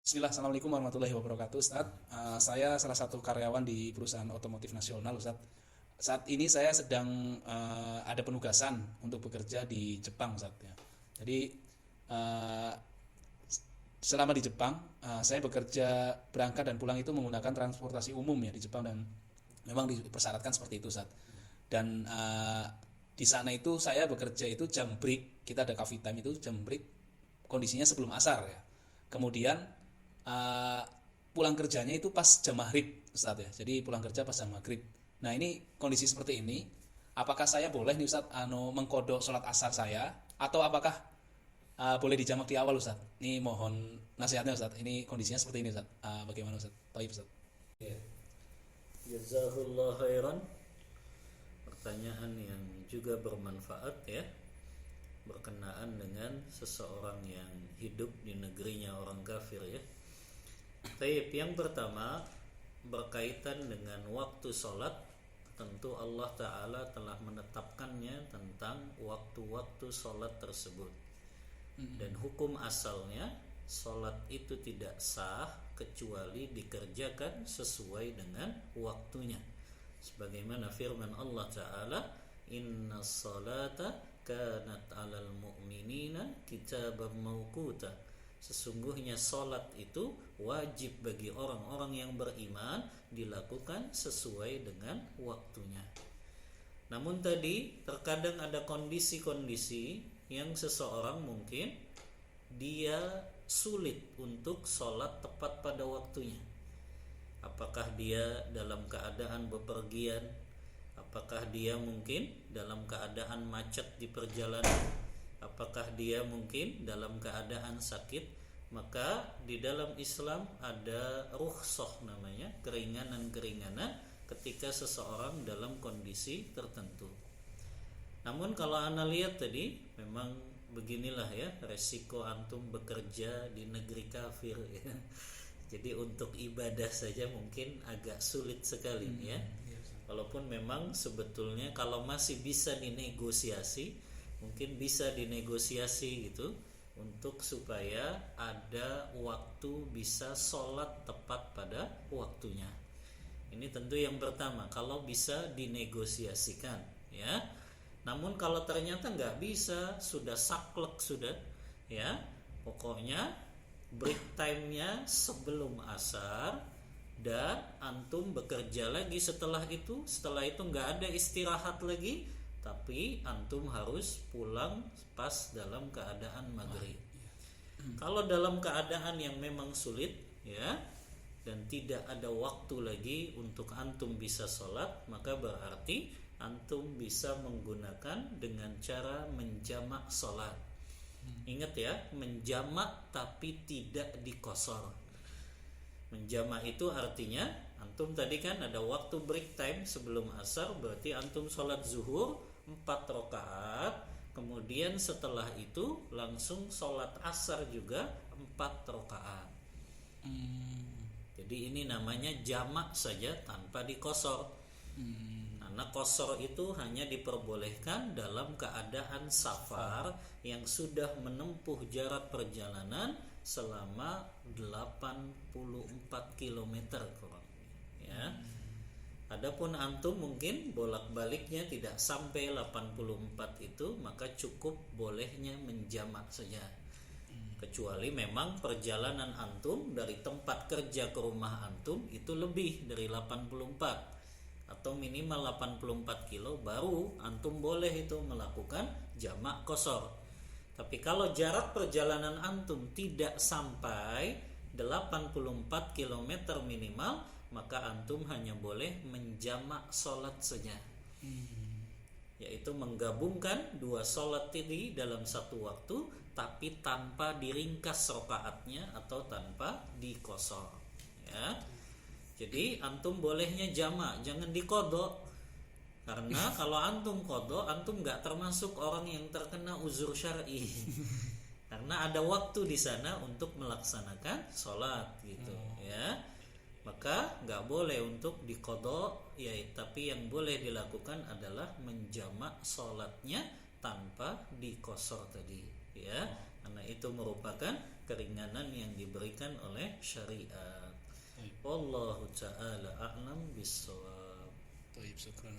Bismillah, Assalamualaikum warahmatullahi wabarakatuh, Ustaz. Saya salah satu karyawan di perusahaan otomotif nasional, Ustaz. Saat ini saya sedang ada penugasan untuk bekerja di Jepang, Ustaz. Ya. Jadi uh, selama di Jepang, saya bekerja berangkat dan pulang itu menggunakan transportasi umum ya di Jepang, dan memang dipersyaratkan seperti itu, Ustaz. Dan di sana itu saya bekerja itu jam break, kita ada coffee time itu jam break, kondisinya sebelum asar ya. Kemudian uh, pulang kerjanya itu pas jam maghrib, Ustaz ya. Jadi pulang kerja pas jam maghrib. Nah, ini kondisi seperti ini, apakah saya boleh nih Ustaz mengkodok sholat asar saya, atau apakah boleh dijamak di awal, Ustaz? Ini mohon nasihatnya, Ustaz. Ini kondisinya seperti ini, Ustaz. Bagaimana, Ustaz? Baik, Ustaz. Ya, jazakallah khairan. Pertanyaan yang juga bermanfaat ya, berkenaan dengan seseorang yang hidup di negerinya orang kafir ya. Taib, yang pertama berkaitan dengan waktu sholat. Tentu Allah Ta'ala telah menetapkannya tentang waktu-waktu sholat tersebut. Dan hukum asalnya sholat itu tidak sah kecuali dikerjakan sesuai dengan waktunya. Sebagaimana firman Allah Ta'ala, inna salata kanat alal mu'minina kitaban mawquta. Sesungguhnya salat itu wajib bagi orang-orang yang beriman dilakukan sesuai dengan waktunya. Namun tadi terkadang ada kondisi-kondisi yang seseorang mungkin dia sulit untuk sholat tepat pada waktunya. Apakah dia dalam keadaan bepergian? Apakah dia mungkin dalam keadaan macet di perjalanan? Apakah dia mungkin dalam keadaan sakit? Maka di dalam Islam ada rukhsah namanya, keringanan-keringanan ketika seseorang dalam kondisi tertentu. Namun kalau Anda lihat tadi, memang beginilah ya resiko antum bekerja di negeri kafir ya. Jadi untuk ibadah saja mungkin agak sulit sekali ya. Walaupun memang sebetulnya kalau masih bisa dinegosiasi, mungkin bisa dinegosiasi gitu untuk supaya ada waktu bisa sholat tepat pada waktunya. Ini tentu yang pertama, kalau bisa dinegosiasikan ya. Namun kalau ternyata nggak bisa, sudah saklek sudah ya, pokoknya break time-nya sebelum asar dan antum bekerja lagi setelah itu nggak ada istirahat lagi, tapi antum harus pulang pas dalam keadaan maghrib. Kalau dalam keadaan yang memang sulit ya, dan tidak ada waktu lagi untuk antum bisa sholat, maka berarti antum bisa menggunakan dengan cara menjamak sholat. Ingat ya, menjamak tapi tidak dikosor. Menjamak itu artinya antum tadi kan ada waktu break time sebelum asar, berarti antum sholat zuhur 4 rakaat, kemudian setelah itu langsung sholat asar juga 4 rakaat. Jadi ini namanya jamak saja tanpa dikosor. Karena kosor itu hanya diperbolehkan dalam keadaan safar yang sudah menempuh jarak perjalanan selama 84 km kurang ya. Adapun antum mungkin bolak-baliknya tidak sampai 84 itu, maka cukup bolehnya menjamak saja. Kecuali memang perjalanan antum dari tempat kerja ke rumah antum itu lebih dari 84 atau minimal 84 kilo, baru antum boleh itu melakukan jamak qashar. Tapi kalau jarak perjalanan antum tidak sampai 84 km minimal, maka antum hanya boleh menjamak sholat saja, yaitu menggabungkan dua sholat ini dalam satu waktu, tapi tanpa diringkas rakaatnya atau tanpa dikosor ya. Jadi antum bolehnya jamak, jangan dikodok. Karena kalau antum kodok, antum nggak termasuk orang yang terkena uzur syar'i. Karena ada waktu di sana untuk melaksanakan sholat gitu ya. Maka nggak boleh untuk dikodok ya, tapi yang boleh dilakukan adalah menjamak sholatnya tanpa dikosor tadi ya. karena itu merupakan keringanan yang diberikan oleh syariat. Baik. Wallahu ta'ala a'lam bissawab. Baik, syukran.